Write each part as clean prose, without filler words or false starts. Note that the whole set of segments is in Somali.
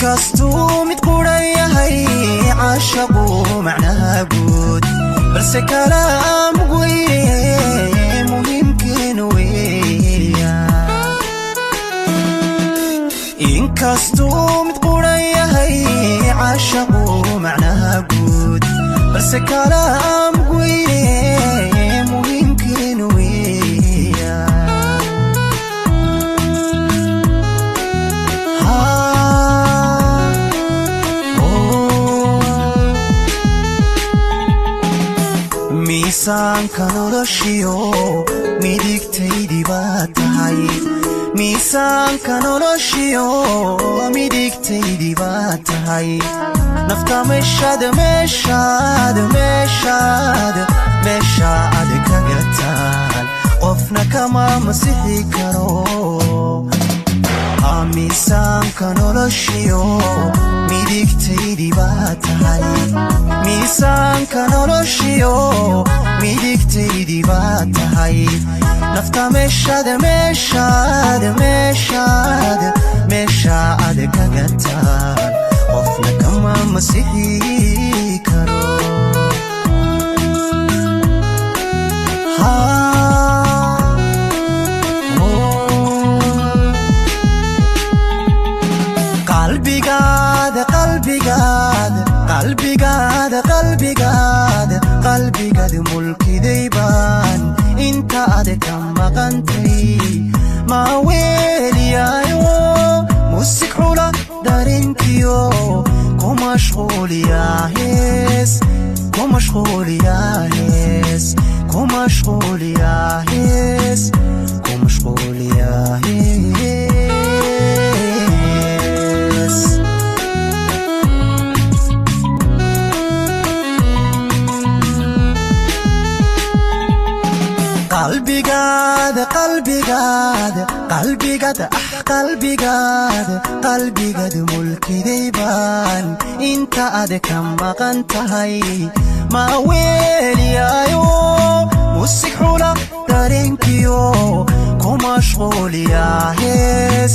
inkastuu mid quran yahay caashaqu macnaha guud balse kalaam weye muhiimkiin weeyaan inkastuu mid quran yahay caashaqu macnaha guud balse kalaam weye muhiimkiin weeyaan miisaanka noloshiyo midigtaydii baa tahay miisaanka noloshiyo midigtaydii baa tahay nafta meeshaad kaga taal qofna kama masixi karo miisaanka noloshiyo midigtaydii baa tahay miisaanka noloshiyo midigtaydii baa tahay nafta meeshaad kaga taal qofna kama masixi karo qalbigaad mulkiday baan inta ade ka maqantay ma weeliyaayo musik xula darinkiyo ku mashquuliyaa hees qalbigaad mulkiday baan inta ade ka maqan tahay ma weeliyaayo musik xula darinkiyo ku mashquuliyaa hees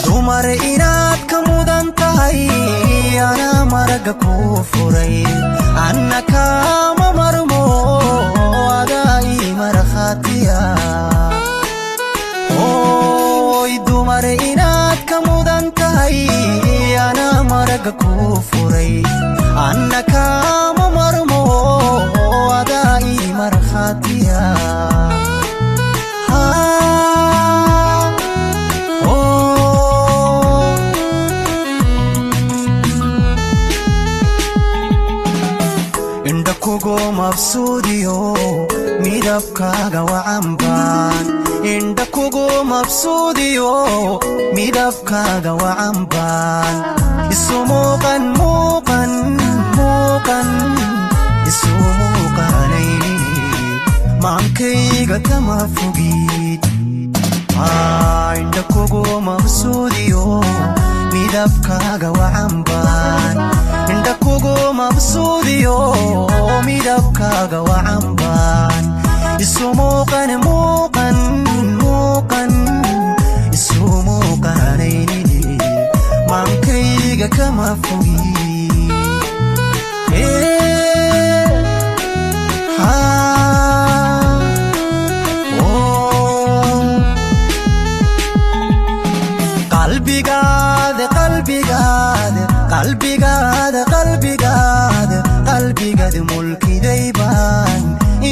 dumar inaad ka mudan tahay ana maraga ku furay anna kama marmo adaa ii markhaatiya dumar inaad ka mudan tahay ana maraga ku furay anna kama marmo adaa ii markhaatiya kugu mabsuudiyo midabkaaga wacanbaan indha kugu mabsuudiyo midabkaaga wacanbaan isu muuqanayni maankayga kama fogid indha kugu mabsuudiyo midabkaaga wacanbaan indha kugu mabsuudiyo midabkaaga wacanbaan isu muuqanayni maankayga kama fogi qalbigaad mulkiday baan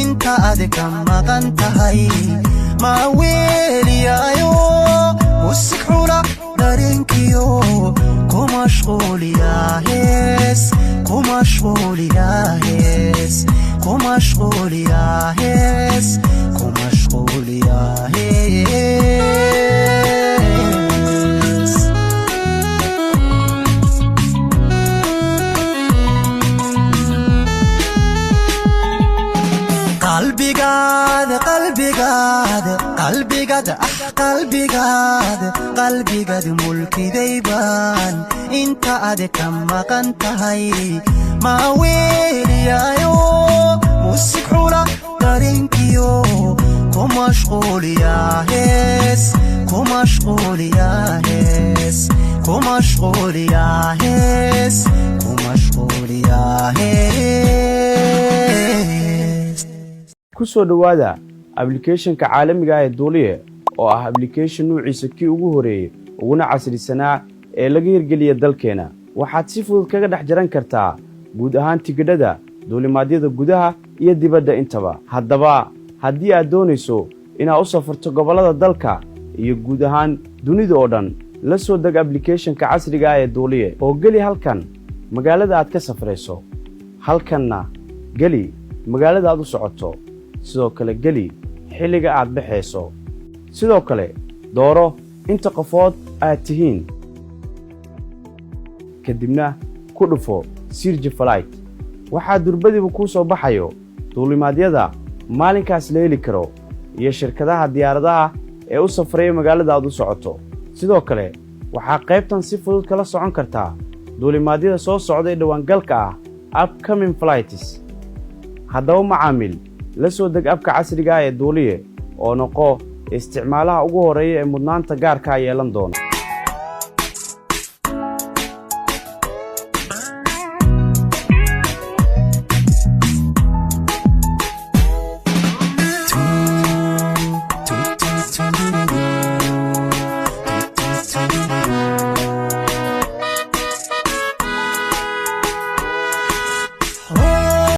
inta ade ka maqan tahay ma weeliyaayo musik xula darinkiyo ku mashquuliyaa hees مشغول يا هيس مشغول يا هيس مشغول يا هيس قلبي قاد قلبي قاد قلبي قاد قلبي قاد قلبي قاد ملكي ديبان انت ادك ما كنت هاي ما ويلي يايو مسحولا دارينكيو مشغول يا هيس مشغول يا هيس مشغول يا هيس مشغول يا هيس kusoo dhawaada application-ka caalamiga ah ee Duuliye oo ah application nuuciisa kii ugu horeeyay uguna casrisanaa ee laga hirgeliyay dalkeena. waxaad si fudud kaga dhex jaran kartaa guud ahaan tigidhada duulimaadyada gudaha iyo dibadda intaba. haddaba haddii aad doonayso inaad u safarto gobolada dalka iyo guud ahaan dunida oo dhan, la soo deg application-ka casriga ah ee Duuliye oo geli halkan magaalada aad ka safrayso, halkanna geli magaalada aad u socoto, sidoo kale geli xilliga aad baxayso, sidoo kale dooro inta qofood aad tihiin, kadibna ku dhufo Search Flight. waxaa durbadiiba ku soo baxayo duulimaadyada maalinkaas la heli karo iyo shirkadaha diyaaradaha ee u safraya magaalada aad u socoto. sidoo kale waxaa qaybtan si fudud kala socon kartaa duulimaadyada soo socda ee dhawaangalka ah, upcoming flights. haddaba macaamiil, la soo deg abka casriga ah ee Duuliye oo noqo isticmaalaha ugu horeeya ee mudnaanta gaarka yeelan doona.